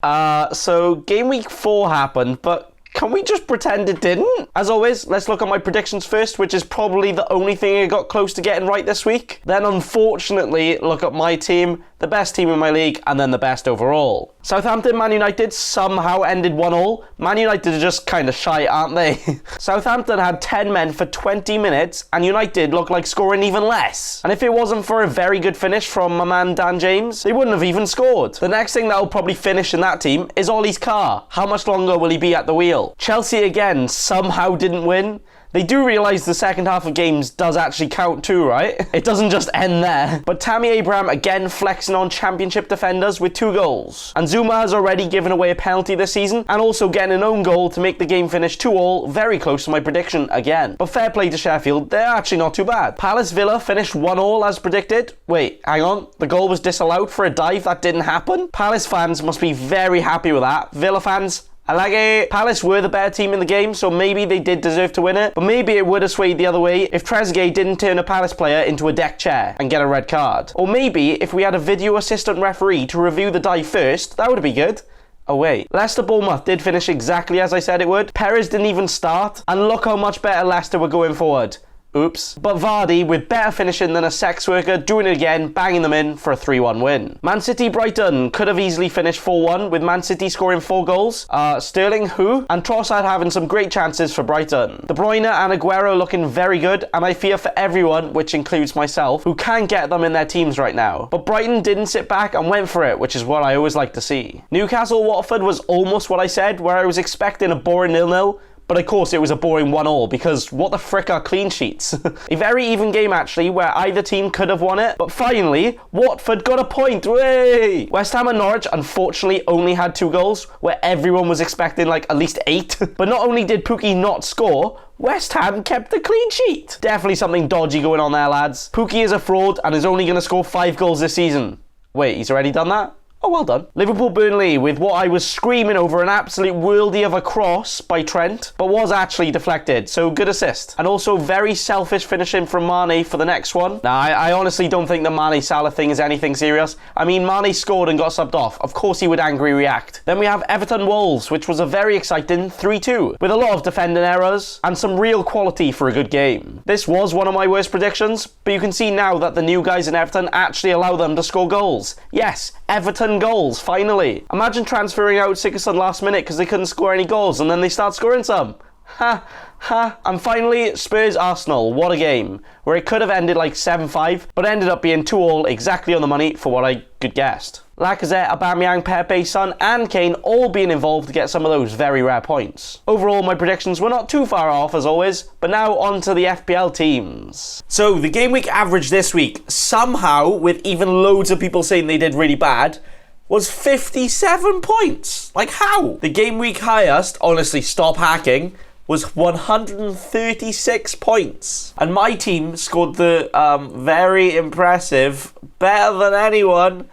So Game Week 4 happened, but can we just pretend it didn't? As always, let's look at my predictions first, which is probably the only thing I got close to getting right this week. Then, unfortunately, look at my team, the best team in my league, and then the best overall. Southampton, Man United somehow ended 1-1. Man United are just kind of shy, aren't they? Southampton had 10 men for 20 minutes, and United looked like scoring even less. And if it wasn't for a very good finish from my man Dan James, they wouldn't have even scored. The next thing that'll probably finish in that team is Ollie's car. How much longer will he be at the wheel? Chelsea again somehow didn't win. They do realise the second half of games does actually count too, right? It doesn't just end there. But Tammy Abraham again flexing on championship defenders with 2 goals. And Zuma has already given away a penalty this season and also getting an own goal to make the game finish 2-2, very close to my prediction again. But fair play to Sheffield, they're actually not too bad. Palace Villa finished 1-1 as predicted. Wait, hang on, the goal was disallowed for a dive that didn't happen? Palace fans must be very happy with that. Villa fans, I like it. Palace were the better team in the game, so maybe they did deserve to win it, but maybe it would have swayed the other way if Trezeguet didn't turn a Palace player into a deck chair and get a red card. Or maybe if we had a video assistant referee to review the dive first, that would be good. Oh wait, Leicester Bournemouth did finish exactly as I said it would. Perez didn't even start, and look how much better Leicester were going forward. Oops. But Vardy, with better finishing than a sex worker, doing it again, banging them in for a 3-1 win. Man City Brighton could have easily finished 4-1, with Man City scoring 4 goals. Sterling, who? And Trossard having some great chances for Brighton. De Bruyne and Aguero looking very good, and I fear for everyone, which includes myself, who can't get them in their teams right now. But Brighton didn't sit back and went for it, which is what I always like to see. Newcastle Watford was almost what I said, where I was expecting a boring 0-0. But of course it was a boring 1-1 because what the frick are clean sheets? A very even game actually where either team could have won it. But finally, Watford got a point. Way! West Ham and Norwich unfortunately only had 2 goals where everyone was expecting like at least 8. But not only did Pukki not score, West Ham kept the clean sheet. Definitely something dodgy going on there, lads. Pukki is a fraud and is only going to score 5 goals this season. Wait, he's already done that? Oh, well done. Liverpool-Burnley with what I was screaming over, an absolute worldie of a cross by Trent, but was actually deflected, so good assist. And also very selfish finishing from Mane for the next one. Now, I honestly don't think the Mane-Salah thing is anything serious. I mean, Mane scored and got subbed off. Of course he would angry react. Then we have Everton-Wolves, which was a very exciting 3-2, with a lot of defending errors and some real quality for a good game. This was one of my worst predictions, but you can see now that the new guys in Everton actually allow them to score goals. Yes, Everton goals, finally. Imagine transferring out Sigurdsson last minute because they couldn't score any goals and then they start scoring some. Ha, ha. And finally, Spurs-Arsenal. What a game. Where it could have ended like 7-5, but ended up being 2-2 exactly on the money for what I could guessed. Lacazette, Aubameyang, Pepe, Son and Kane all being involved to get some of those very rare points. Overall, my predictions were not too far off as always, but now on to the FPL teams. So, the game week average this week, somehow, with even loads of people saying they did really bad, was 57 points. Like, how? The game week highest, honestly, stop hacking, was 136 points. And my team scored the very impressive, better than anyone,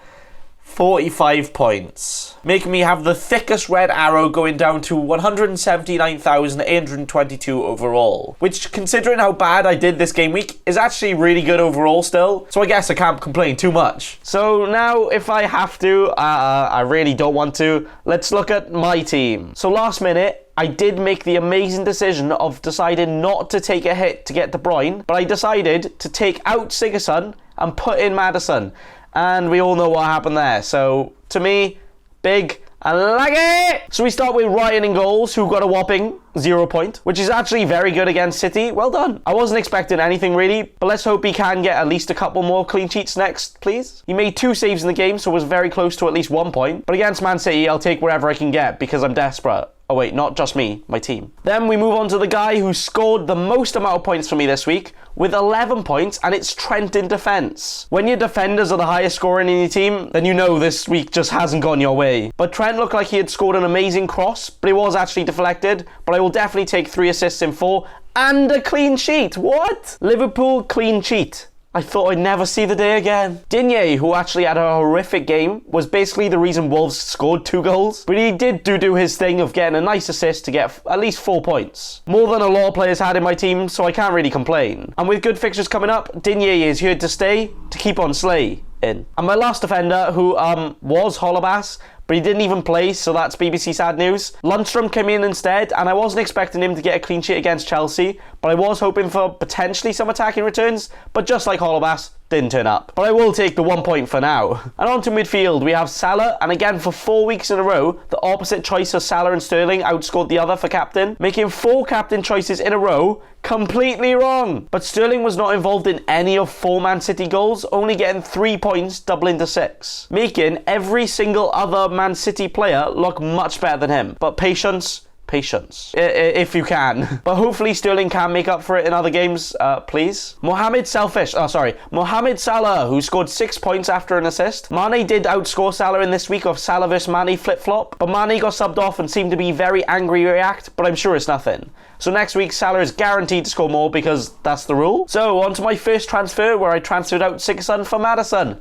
45 points, making me have the thickest red arrow going down to 179,822 overall, which, considering how bad I did this game week, is actually really good overall still, so I guess I can't complain too much. So now, if I have to, I really don't want to, let's look at my team. So last minute, I did make the amazing decision of deciding not to take a hit to get De Bruyne, but I decided to take out Sigurdsson and put in Maddison. And we all know what happened there. So, to me, big and like it! So we start with Ryan in goals, who got a whopping 0 point, which is actually very good against City. Well done. I wasn't expecting anything really, but let's hope he can get at least a couple more clean sheets next, please. He made 2 saves in the game, so was very close to at least 1 point. But against Man City, I'll take wherever I can get because I'm desperate. Oh wait, not just me, my team. Then we move on to the guy who scored the most amount of points for me this week, with 11 points, and it's Trent in defence. When your defenders are the highest scoring in your team, then you know this week just hasn't gone your way. But Trent looked like he had scored an amazing cross, but it was actually deflected. But I will definitely take 3 assists in 4, and a clean sheet. What? Liverpool clean sheet. I thought I'd never see the day again. Digne, who actually had a horrific game, was basically the reason Wolves scored 2 goals. But he did do his thing of getting a nice assist to get at least 4 points. More than a lot of players had in my team, so I can't really complain. And with good fixtures coming up, Digne is here to stay, to keep on slay. in. And my last defender, who was Holobas, but he didn't even play, so that's BBC sad news. Lundstrom came in instead, and I wasn't expecting him to get a clean sheet against Chelsea, but I was hoping for potentially some attacking returns, but just like Holobas, didn't turn up. But I will take the 1 point for now. And on to midfield, we have Salah, and again for 4 weeks in a row, the opposite choice of Salah and Sterling outscored the other for captain, making 4 captain choices in a row completely wrong. But Sterling was not involved in any of 4 Man City goals, only getting 3 points, doubling to 6, making every single other Man City player look much better than him. But patience, if you can. But hopefully Sterling can make up for it in other games, please. Mohamed Salah, who scored 6 points after an assist. Mane did outscore Salah in this week of Salah vs Mane flip-flop, but Mane got subbed off and seemed to be very angry react, but I'm sure it's nothing. So next week, Salah is guaranteed to score more because that's the rule. So on to my first transfer, where I transferred out Sigurdsson for Maddison.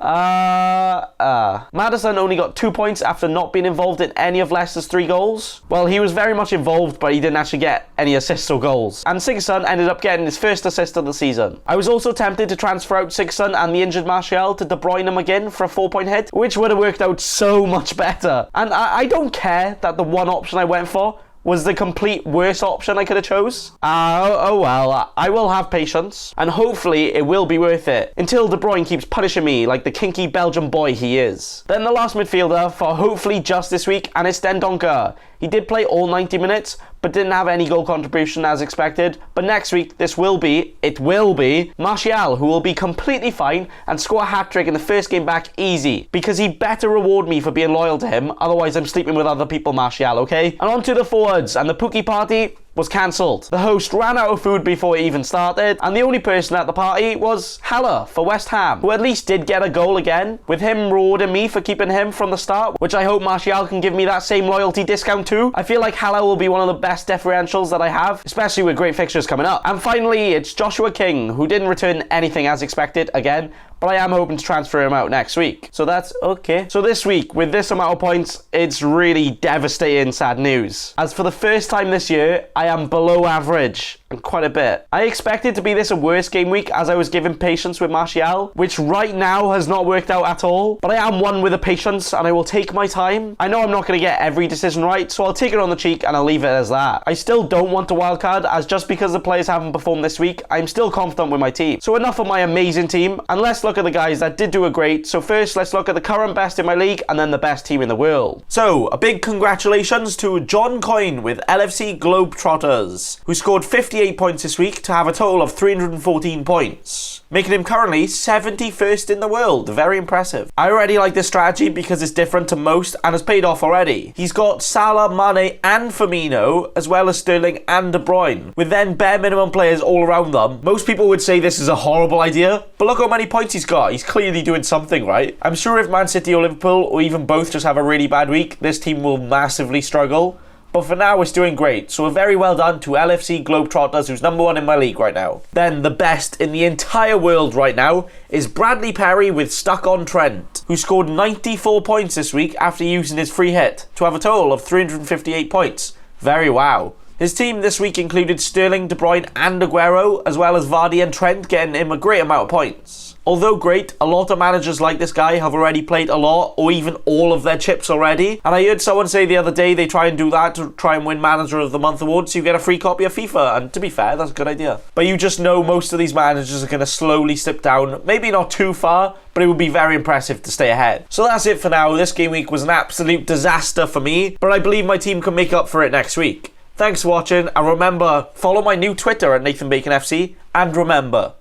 Maddison only got 2 points after not being involved in any of Leicester's 3 goals. Well, he was very much involved, but he didn't actually get any assists or goals. And Sigurdsson ended up getting his first assist of the season. I was also tempted to transfer out Sigurdsson and the injured Martial to De Bruyne him again for a 4-point hit, which would have worked out so much better. And I don't care that the one option I went for was the complete worst option I could have chose. Oh well, I will have patience, and hopefully it will be worth it, until De Bruyne keeps punishing me like the kinky Belgian boy he is. Then the last midfielder for hopefully just this week, and it's Dendoncker. He did play all 90 minutes, but didn't have any goal contribution as expected. But next week, it will be Martial, who will be completely fine and score a hat-trick in the first game back easy, because he better reward me for being loyal to him, otherwise I'm sleeping with other people, Martial, okay? And on to the forwards, and the Pookie party was cancelled. The host ran out of food before it even started, and the only person at the party was Haller for West Ham, who at least did get a goal again, with him rewarding me for keeping him from the start, which I hope Martial can give me that same loyalty discount too. I feel like Haller will be one of the best differentials that I have, especially with great fixtures coming up. And finally, it's Joshua King, who didn't return anything as expected again, but I am hoping to transfer him out next week. So that's okay. So this week, with this amount of points, it's really devastating sad news. As for the first time this year, I am below average, and quite a bit. I expected to be this a worse game week as I was given patience with Martial, which right now has not worked out at all, but I am one with a patience and I will take my time. I know I'm not going to get every decision right, so I'll take it on the cheek and I'll leave it as that. I still don't want to wildcard, as just because the players haven't performed this week, I'm still confident with my team. So enough of my amazing team, and let's look at the guys that did do a great. So first, let's look at the current best in my league and then the best team in the world. So a big congratulations to John Coyne with LFC Globetrotters, who scored 58 points this week to have a total of 314 points, making him currently 71st in the world. Very impressive. I already like this strategy because it's different to most and has paid off already. He's got Salah, Mane and Firmino, as well as Sterling and De Bruyne, with then bare minimum players all around them. Most people would say this is a horrible idea, but look how many points he's got. He's clearly doing something right. I'm sure if Man City or Liverpool, or even both, just have a really bad week, this team will massively struggle. But for now, it's doing great. So a very well done to LFC Globetrotters, who's number 1 in my league right now. Then the best in the entire world right now is Bradley Perry with Stuck on Trent, who scored 94 points this week after using his free hit to have a total of 358 points. Very wow. His team this week included Sterling, De Bruyne and Aguero, as well as Vardy and Trent, getting him a great amount of points. Although great, a lot of managers like this guy have already played a lot or even all of their chips already. And I heard someone say the other day they try and do that to try and win Manager of the Month award, so you get a free copy of FIFA. And to be fair, that's a good idea. But you just know most of these managers are going to slowly slip down. Maybe not too far, but it would be very impressive to stay ahead. So that's it for now. This game week was an absolute disaster for me, but I believe my team can make up for it next week. Thanks for watching, and remember, follow my new Twitter at NathanBaconFC, and remember,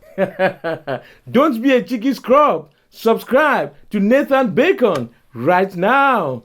don't be a cheeky scrub. Subscribe to Nathan Bacon right now.